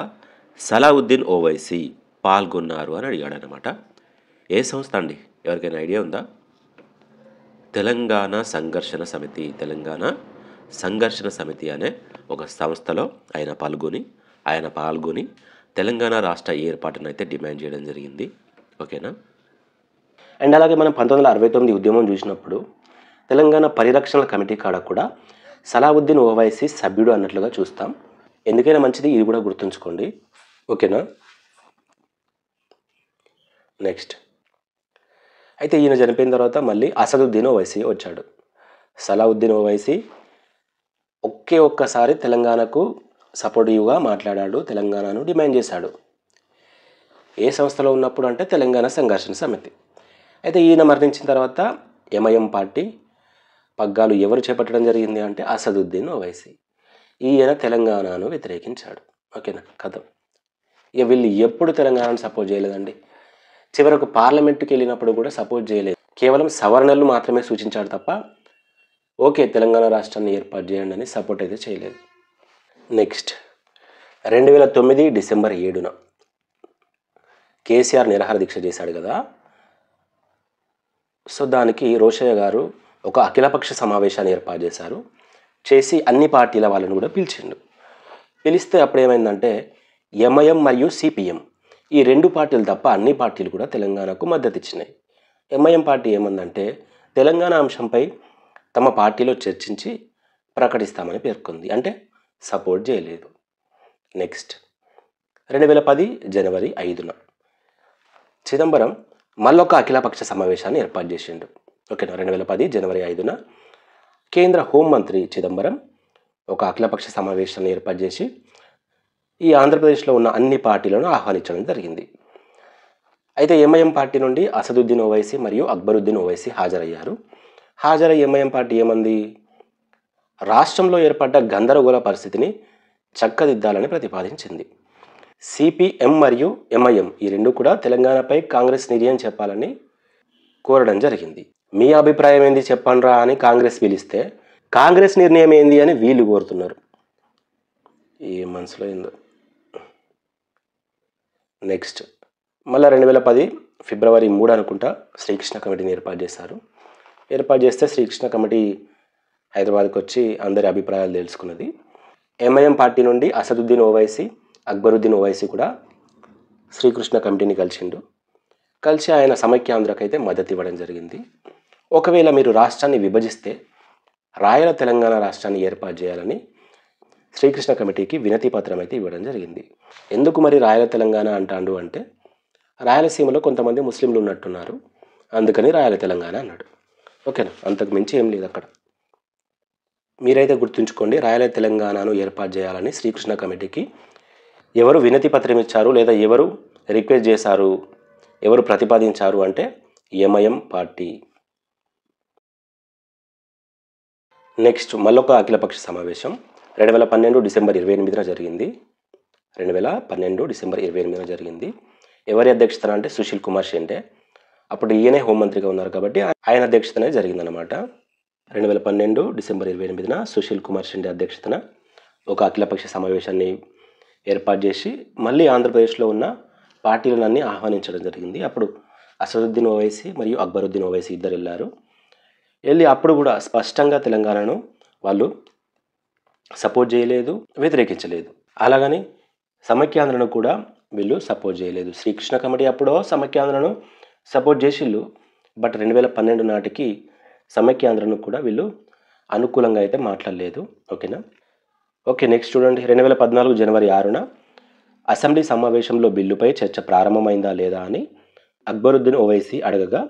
సలావుద్దీన్ ఓవైసీ పాల్గొన్నారు అని అడిగాడనమాట. ఏ సంస్థ అండి? ఎవరికైనా ఐడియా ఉందా? తెలంగాణ సంఘర్షణ సమితి అనే ఒక సంస్థలో ఆయన పాల్గొని తెలంగాణ రాష్ట్ర ఏర్పాటును అయితే డిమాండ్ చేయడం జరిగింది. ఓకేనా? అండ్ అలాగే మనం 1969 ఉద్యమం చూసినప్పుడు తెలంగాణ పరిరక్షణ కమిటీ కాడ కూడా సలావుద్దీన్ ఓవైసీ సభ్యుడు అన్నట్లుగా చూస్తాం. ఎందుకైనా మంచిది, ఇది కూడా గుర్తుంచుకోండి. ఓకేనా? నెక్స్ట్, అయితే ఈయన చనిపోయిన తర్వాత మళ్ళీ అసదుద్దీన్ ఓవైసీ వచ్చాడు. సలావుద్దీన్ ఓవైసీ ఒక్కసారి తెలంగాణకు సపోర్టివ్గా మాట్లాడాడు, తెలంగాణను డిమాండ్ చేశాడు. ఏ సంస్థలో ఉన్నప్పుడు అంటే తెలంగాణ సంఘర్షణ సమితి. అయితే ఈయన మరణించిన తర్వాత ఎంఐఎం పార్టీ పగ్గాలు ఎవరు చేపట్టడం జరిగింది అంటే అసదుద్దీన్ ఓవైసీ. ఈయన తెలంగాణను వ్యతిరేకించాడు. ఓకేనా? కథం. ఇక వీళ్ళు ఎప్పుడు తెలంగాణను సపోర్ట్ చేయలేదండి. చివరకు పార్లమెంటుకి వెళ్ళినప్పుడు కూడా సపోర్ట్ చేయలేదు, కేవలం సవరణలు మాత్రమే సూచించాడు తప్ప ఓకే తెలంగాణ రాష్ట్రాన్ని ఏర్పాటు చేయండి అని సపోర్ట్ అయితే చేయలేదు. నెక్స్ట్, 2009 డిసెంబర్ 7న కేసీఆర్ నిరాహార దీక్ష చేశాడు కదా. సో దానికి రోషయ్య గారు ఒక అఖిలపక్ష సమావేశాన్ని ఏర్పాటు చేసి అన్ని పార్టీల వాళ్ళని కూడా పిలిస్తే అప్పుడు ఏమైందంటే ఎంఐఎం మరియు సిపిఎం ఈ 2 పార్టీలు తప్ప అన్ని పార్టీలు కూడా తెలంగాణకు మద్దతు ఇచ్చినాయి. ఎంఐఎం పార్టీ ఏమందంటే తెలంగాణ అంశంపై తమ పార్టీలో చర్చించి ప్రకటిస్తామని పేర్కొంది, అంటే సపోర్ట్ చేయలేదు. నెక్స్ట్, 2010 జనవరి 5న చిదంబరం మళ్ళొక అఖిలపక్ష సమావేశాన్ని ఏర్పాటు చేసిండు. ఓకేనా? 2010 జనవరి 5న కేంద్ర హోంమంత్రి చిదంబరం ఒక అఖిలపక్ష సమావేశాన్ని ఏర్పాటు చేసి ఈ ఆంధ్రప్రదేశ్లో ఉన్న అన్ని పార్టీలను ఆహ్వానించడం జరిగింది. అయితే ఎంఐఎం పార్టీ నుండి అసదుద్దీన్ ఓవైసీ మరియు అక్బరుద్దీన్ ఓవైసీ హాజరయ్యారు. హాజరై ఎంఐఎం పార్టీ ఏమంది? రాష్ట్రంలో ఏర్పడ్డ గందరగోళ పరిస్థితిని చక్కదిద్దాలని ప్రతిపాదించింది. సిపిఎం మరియు ఎంఐఎం ఈ రెండు కూడా తెలంగాణపై కాంగ్రెస్ నిర్ణయం చెప్పాలని కోరడం జరిగింది. మీ అభిప్రాయం ఏంది చెప్పండ్రా అని కాంగ్రెస్ పిలిస్తే కాంగ్రెస్ నిర్ణయం ఏంది అని వీళ్ళు కోరుతున్నారు. ఏ మనసులో ఏందో. నెక్స్ట్ మళ్ళీ 2010 ఫిబ్రవరి 3 అనుకుంటా శ్రీకృష్ణ కమిటీని ఏర్పాటు చేశారు. ఏర్పాటు చేస్తే శ్రీకృష్ణ కమిటీ హైదరాబాద్కి వచ్చి అందరి అభిప్రాయాలు తెలుసుకున్నది. ఎంఐఎం పార్టీ నుండి అసదుద్దీన్ ఓవైసీ, అక్బరుద్దీన్ ఓవైసీ కూడా శ్రీకృష్ణ కమిటీని కలిసి ఆయన సమైక్యాంధ్రకైతే మద్దతు ఇవ్వడం జరిగింది. ఒకవేళ మీరు రాష్ట్రాన్ని విభజిస్తే రాయల తెలంగాణ రాష్ట్రాన్ని ఏర్పాటు చేయాలని శ్రీకృష్ణ కమిటీకి వినతి పత్రం అయితే ఇవ్వడం జరిగింది. ఎందుకు మరి రాయల తెలంగాణ అంటాడు అంటే రాయలసీమలో కొంతమంది ముస్లింలు ఉన్నట్టున్నారు, అందుకని రాయల తెలంగాణ అన్నాడు. ఓకేనా, అంతకు మించి ఏం లేదు అక్కడ. మీరైతే గుర్తుంచుకోండి, రాయల తెలంగాణను ఏర్పాటు చేయాలని శ్రీకృష్ణ కమిటీకి ఎవరు వినతి పత్రం ఇచ్చారు లేదా ఎవరు రిక్వెస్ట్ చేశారు, ఎవరు ప్రతిపాదించారు అంటే ఎంఐఎం పార్టీ. నెక్స్ట్ మళ్ళొక అఖిలపక్ష సమావేశం 2012 డిసెంబర్ 28న జరిగింది. 2012 డిసెంబర్ 28న జరిగింది. ఎవరి అధ్యక్షతన అంటే సుశీల్ కుమార్ షిండే. అప్పుడు ఈయనే హోంమంత్రిగా ఉన్నారు కాబట్టి ఆయన అధ్యక్షతనే జరిగిందనమాట. 2012 డిసెంబర్ 28న సుశీల్ కుమార్ షిండే అధ్యక్షతన ఒక అఖిలపక్ష సమావేశాన్ని ఏర్పాటు చేసి మళ్ళీ ఆంధ్రప్రదేశ్లో ఉన్న పార్టీలన్నీ ఆహ్వానించడం జరిగింది. అప్పుడు అసదుద్దీన్ ఓవైసీ మరియు అక్బరుద్దీన్ ఓవైసీ ఇద్దరు వెళ్ళి అప్పుడు కూడా స్పష్టంగా తెలంగాణను వాళ్ళు సపోర్ట్ చేయలేదు, వ్యతిరేకించలేదు. అలాగని సమైక్యాంధ్రను కూడా వీళ్ళు సపోర్ట్ చేయలేదు. శ్రీకృష్ణ కమిటీ అప్పుడో సమైక్యాంధ్రను సపోర్ట్ చేసిళ్ళు, బట్ 2012 నాటికి సమైక్యాంధ్రను కూడా వీళ్ళు అనుకూలంగా అయితే మాట్లాడలేదు. ఓకేనా. ఓకే, నెక్స్ట్ చూడండి. 2014 జనవరి 6న అసెంబ్లీ సమావేశంలో బిల్లుపై చర్చ ప్రారంభమైందా లేదా అని అక్బరుద్దీన్ ఓవైసీ అడగగా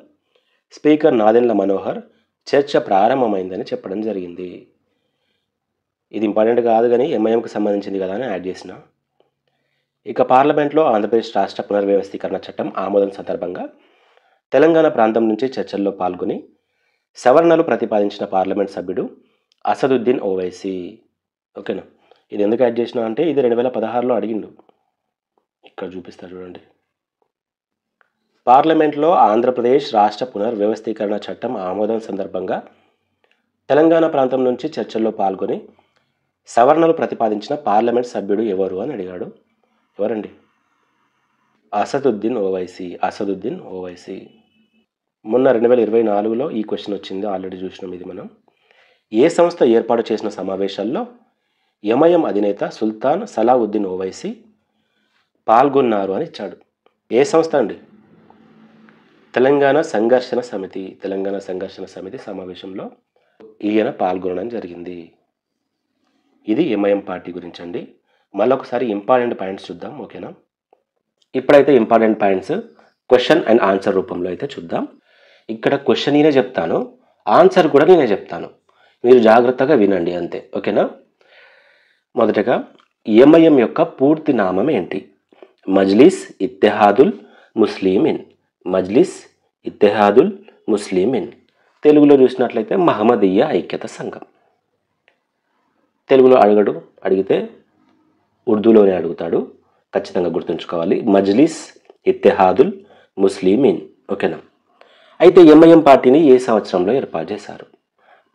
స్పీకర్ నాదెండ్ల మనోహర్ చర్చ ప్రారంభమైందని చెప్పడం జరిగింది. ఇది ఇంపార్టెంట్ కాదు కానీ ఎంఐఎంకి సంబంధించింది కదా అని యాడ్ చేసిన. ఇక పార్లమెంట్లో ఆంధ్రప్రదేశ్ రాష్ట్ర పునర్వ్యవస్థీకరణ చట్టం ఆమోదం సందర్భంగా తెలంగాణ ప్రాంతం నుంచి చర్చల్లో పాల్గొని సవరణలు ప్రతిపాదించిన పార్లమెంట్ సభ్యుడు అసదుద్దీన్ ఓవైసీ. ఓకేనా, ఇది ఎందుకు యాడ్ చేసిన అంటే ఇది 2016లో అడిగిండు. ఇక్కడ చూపిస్తారు చూడండి. పార్లమెంట్లో ఆంధ్రప్రదేశ్ రాష్ట్ర పునర్వ్యవస్థీకరణ చట్టం ఆమోదం సందర్భంగా తెలంగాణ ప్రాంతం నుంచి చర్చల్లో పాల్గొని సవరణలు ప్రతిపాదించిన పార్లమెంట్ సభ్యుడు ఎవరు అని అడిగాడు. ఎవరండి? అసదుద్దీన్ ఓవైసీ. మొన్న 2024లో ఈ క్వశ్చన్ వచ్చింది, ఆల్రెడీ చూసినాం ఇది మనం. ఏ సంస్థ ఏర్పాటు చేసిన సమావేశాల్లో ఎంఐఎం అధినేత సుల్తాన్ సలావుద్దీన్ ఓవైసీ పాల్గొన్నారు అని ఇచ్చాడు. ఏ సంస్థ అండి? తెలంగాణ సంఘర్షణ సమితి సమావేశంలో ఈయన పాల్గొనడం జరిగింది. ఇది ఎంఐఎం పార్టీ గురించి అండి. మళ్ళొకసారి ఇంపార్టెంట్ పాయింట్స్ చూద్దాం. ఓకేనా, ఇప్పుడైతే important points question and answer రూపంలో అయితే చూద్దాం. ఇక్కడ క్వశ్చన్ నేనే చెప్తాను, ఆన్సర్ కూడా నేనే చెప్తాను, మీరు జాగ్రత్తగా వినండి అంతే. ఓకేనా. మొదటగా ఎంఐఎం యొక్క పూర్తి నామం ఏంటి? మజ్లిస్ ఇత్తెహాదుల్ ముస్లిమీన్. తెలుగులో చూసినట్లయితే మహమ్మదీయ ఐక్యత సంఘం. తెలుగులో అడిగితే ఉర్దూలోనే అడుగుతాడు, ఖచ్చితంగా గుర్తుంచుకోవాలి. మజ్లిస్ ఇత్తెహాదుల్ ముస్లిమీన్. ఓకేనా. అయితే ఎంఐఎం పార్టీని ఏ సంవత్సరంలో ఏర్పాటు చేశారు?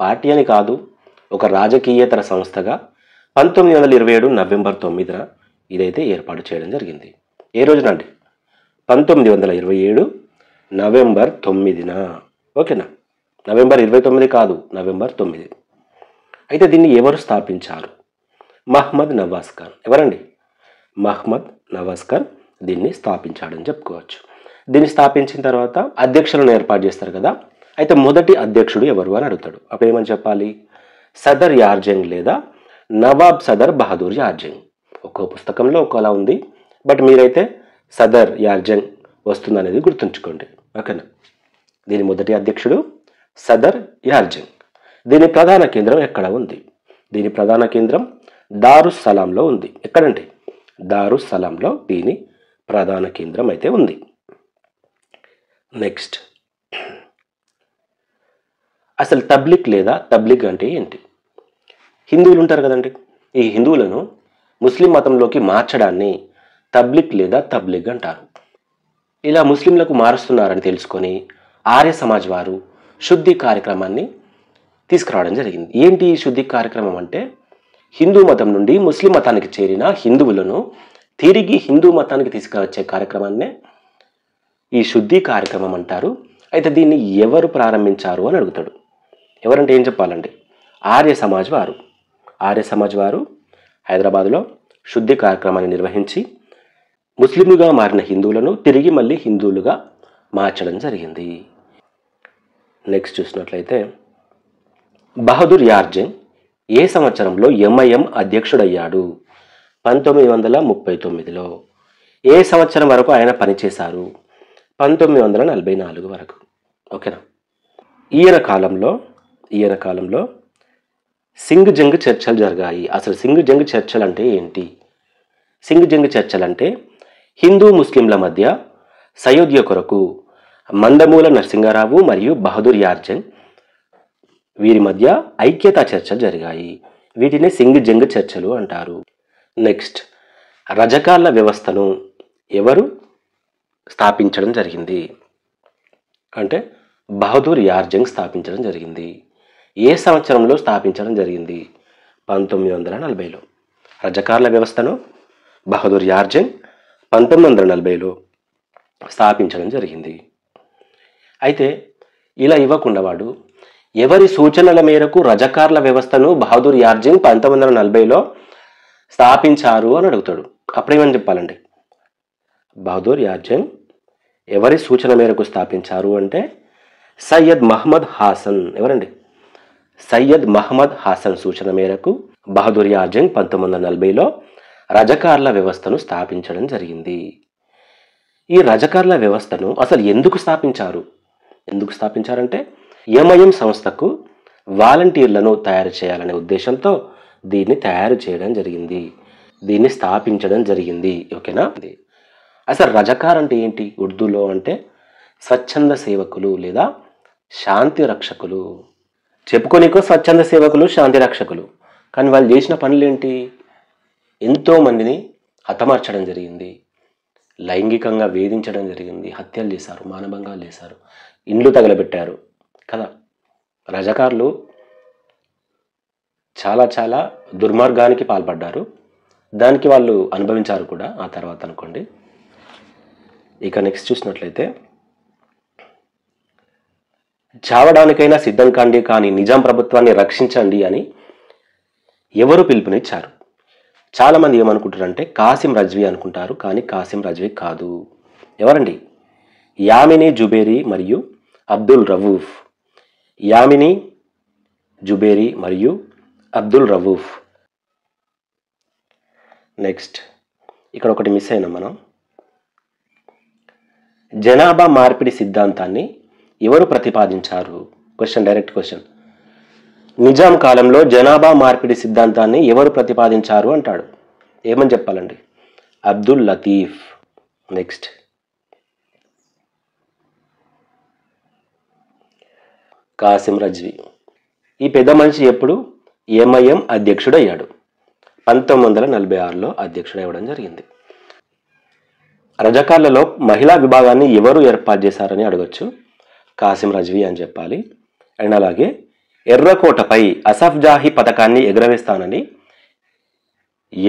పార్టీ అని కాదు, ఒక రాజకీయేతర సంస్థగా 1927 నవంబర్ 9న ఇదైతే ఏర్పాటు చేయడం జరిగింది. ఏ రోజున అండి? 1927 నవంబర్ 9న. ఓకేనా, నవంబర్ 29 కాదు, నవంబర్ 9. అయితే దీన్ని ఎవరు స్థాపించారు? మహ్మద్ నవాజ్ ఖాన్. ఎవరండి? మహ్మద్ నవాజ్ ఖాన్ దీన్ని స్థాపించాడని చెప్పుకోవచ్చు. దీన్ని స్థాపించిన తర్వాత అధ్యక్షులను ఏర్పాటు చేస్తారు కదా. అయితే మొదటి అధ్యక్షుడు ఎవరు అని అడుగుతాడు. అప్పుడు ఏమని చెప్పాలి? సదర్ యార్జంగ్ లేదా నవాబ్ సదర్ బహదూర్ యార్జంగ్. ఒక్కో పుస్తకంలో ఒక్కోలా ఉంది, బట్ మీరైతే సదర్ యార్జంగ్ వస్తుందనేది గుర్తుంచుకోండి. ఓకేనా. దీని మొదటి అధ్యక్షుడు సదర్ యార్జంగ్. దీని ప్రధాన కేంద్రం ఎక్కడ ఉంది? దీని ప్రధాన కేంద్రం దారుస్సలాంలో ఉంది. ఎక్కడండి? దారుస్సలాంలో దీని ప్రధాన కేంద్రం అయితే ఉంది. నెక్స్ట్, అసలు తబ్లిక్ లేదా తబ్లిగ్ అంటే ఏంటి? హిందువులు ఉంటారు కదండి, ఈ హిందువులను ముస్లిం మతంలోకి మార్చడాన్ని తబ్లిక్ లేదా తబ్లిగ్ అంటారు. ఇలా ముస్లింలకు మారుస్తున్నారని తెలుసుకొని ఆర్య సమాజ్ వారు శుద్ధి కార్యక్రమాన్ని తీసుకురావడం జరిగింది. ఏంటి ఈ శుద్ధి కార్యక్రమం అంటే, హిందూ మతం నుండి ముస్లిం మతానికి చేరిన హిందువులను తిరిగి హిందూ మతానికి తీసుకువచ్చే కార్యక్రమాన్నే ఈ శుద్ధి కార్యక్రమం అంటారు. అయితే దీన్ని ఎవరు ప్రారంభించారు అని అడుగుతాడు. ఎవరంటే ఏం చెప్పాలండి? ఆర్య సమాజ్ వారు. ఆర్య సమాజ్ వారు హైదరాబాద్లో శుద్ధి కార్యక్రమాన్ని నిర్వహించి ముస్లింలుగా మారిన హిందువులను తిరిగి మళ్ళీ హిందువులుగా మార్చడం జరిగింది. నెక్స్ట్ చూసినట్లయితే, బహదూర్ యార్జంగ్ ఏ సంవత్సరంలో ఎంఐఎం అధ్యక్షుడయ్యాడు? 1939లో. ఏ సంవత్సరం వరకు ఆయన పనిచేశారు? 1944 వరకు. ఓకేనా. ఈయన కాలంలో సింగ్ జంగ్ చర్చలు జరిగాయి. అసలు సింగ్ జంగ్ చర్చలు అంటే ఏంటి? సింగ్ జంగ్ చర్చలు అంటే హిందూ ముస్లింల మధ్య సయోధ్య కొరకు మందమూల నరసింహారావు మరియు బహదూర్ యార్జంగ్ వీరి మధ్య ఐక్యతా చర్చలు జరిగాయి. వీటిని సింగ్ జంగ్ చర్చలు అంటారు. నెక్స్ట్, రజకాల వ్యవస్థను ఎవరు స్థాపించడం జరిగింది అంటే బహదూర్ యార్జంగ్ స్థాపించడం జరిగింది. ఏ సంవత్సరంలో స్థాపించడం జరిగింది? 1940లో. రజకార్ల వ్యవస్థను బహదూర్ యార్జంగ్ 1940లో స్థాపించడం జరిగింది. అయితే ఇలా ఇవ్వకుండా వాడు ఎవరి సూచనల మేరకు రజకార్ల వ్యవస్థను బహదూర్ యార్జంగ్ 1940లో స్థాపించారు అని అడుగుతాడు. అప్పుడేమని చెప్పాలండి? బహదూర్ యార్జంగ్ ఎవరి సూచన మేరకు స్థాపించారు అంటే సయ్యద్ మహమ్మద్ హాసన్. ఎవరండి? సయ్యద్ మహమ్మద్ హాసన్ సూచన మేరకు బహదూర్ యార్జంగ్ 1940లో రజకార్ల వ్యవస్థను స్థాపించడం జరిగింది. ఈ రజకార్ల వ్యవస్థను అసలు ఎందుకు స్థాపించారంటే ఎంఐఎం సంస్థకు వాలంటీర్లను తయారు చేయాలనే ఉద్దేశంతో దీన్ని తయారు చేయడం జరిగింది, దీన్ని స్థాపించడం జరిగింది. ఓకేనా. అసలు రజకార్ అంటే ఏంటి? ఉర్దూలో అంటే స్వచ్ఛంద సేవకులు లేదా శాంతి రక్షకులు. చెప్పుకోనికో స్వచ్ఛంద సేవకులు, శాంతి రక్షకులు, కానీ వాళ్ళు చేసిన పనులు ఏంటి? ఎంతో మందిని హతమార్చడం జరిగింది, లైంగికంగా వేధించడం జరిగింది, హత్యలు చేశారు, మానభంగాలు చేశారు, ఇండ్లు తగలబెట్టారు కదా. రజకార్లు చాలా చాలా దుర్మార్గానికి పాల్పడ్డారు. దానికి వాళ్ళు అనుభవించారు కూడా ఆ తర్వాత అనుకోండి. ఇక నెక్స్ట్ చూసినట్లయితే, చావడానికైనా సిద్ధం కాండి కానీ నిజాం ప్రభుత్వాన్ని రక్షించండి అని ఎవరు పిలుపునిచ్చారు? చాలామంది ఏమనుకుంటారంటే కాసిం రజ్వీ అనుకుంటారు, కానీ కాసిం రజ్వీ కాదు. ఎవరండి? యామినీ జుబేరీ మరియు అబ్దుల్ రవూఫ్. యామినీ జుబేరీ మరియు అబ్దుల్ రవూఫ్. నెక్స్ట్, ఇక్కడ ఒకటి మిస్ అయినాం మనం. జనాభా మార్పిడి సిద్ధాంతాన్ని ఎవరు ప్రతిపాదించారు? Direct question. నిజాం కాలంలో జనాభా మార్పిడి సిద్ధాంతాన్ని ఎవరు ప్రతిపాదించారు అంటాడు. ఏమని చెప్పాలండి? అబ్దుల్ లతీఫ్. నెక్స్ట్, కాసిం రజ్వీ. ఈ పెద్ద మనిషి ఎప్పుడు ఎంఐఎం అధ్యక్షుడయ్యాడు? 1946లో అధ్యక్షుడవ్వడం జరిగింది. రజకార్లలో మహిళా విభాగాన్ని ఎవరు ఏర్పాటు చేశారని అడగచ్చు. కాసిం రజ్వీ అని చెప్పాలి. అండ్ అలాగే ఎర్రకోటపై అసఫ్జాహీ పథకాన్ని ఎగురవేస్తానని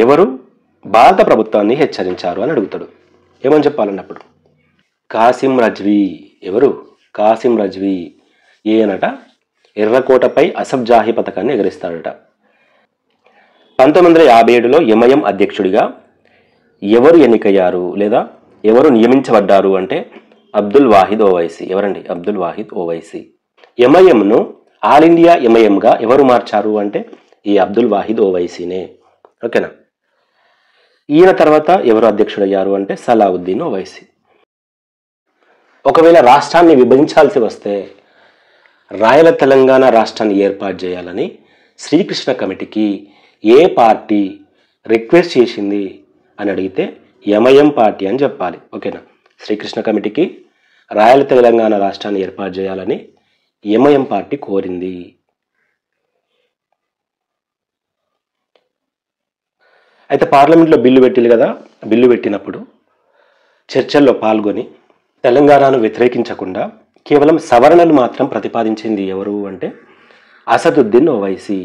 ఎవరు భారత ప్రభుత్వాన్ని హెచ్చరించారు అని అడుగుతాడు. ఏమని చెప్పాలన్నప్పుడు కాసిం రజ్వీ. ఎవరు? కాసిం రజ్వీ. ఏనట ఎర్రకోటపై అసఫ్జాహీ పథకాన్ని ఎగరేస్తాడట. 1957లో ఎంఐఎం అధ్యక్షుడిగా ఎవరు ఎన్నికయ్యారు లేదా ఎవరు నియమించబడ్డారు అంటే అబ్దుల్ వాహిద్ ఓవైసీ. ఎవరండి? అబ్దుల్ వాహిద్ ఓవైసీ. ఎంఐఎంను ఆల్ ఇండియా ఎంఐఎంగా ఎవరు మార్చారు అంటే ఈ అబ్దుల్ వాహిద్ ఓవైసీనే. ఓకేనా. ఈయన తర్వాత ఎవరు అధ్యక్షుడయ్యారు అంటే సలావుద్దీన్ ఓవైసీ. ఒకవేళ రాష్ట్రాన్ని విభజించాల్సి వస్తే రాయల తెలంగాణ రాష్ట్రాన్ని ఏర్పాటు చేయాలని శ్రీకృష్ణ కమిటీకి ఏ పార్టీ రిక్వెస్ట్ చేసింది అని అడిగితే ఎంఐఎం పార్టీ అని చెప్పాలి. ఓకేనా. శ్రీకృష్ణ కమిటీకి రాయల తెలంగాణ రాష్ట్రాన్ని ఏర్పాటు చేయాలని ఎంఐఎం పార్టీ కోరింది. అయితే పార్లమెంట్లో బిల్లు పెట్టింది కదా, బిల్లు పెట్టినప్పుడు చర్చల్లో పాల్గొని తెలంగాణను వ్యతిరేకించకుండా కేవలం సవరణలు మాత్రం ప్రతిపాదించింది ఎవరు అంటే అసదుద్దీన్ ఓవైసీ.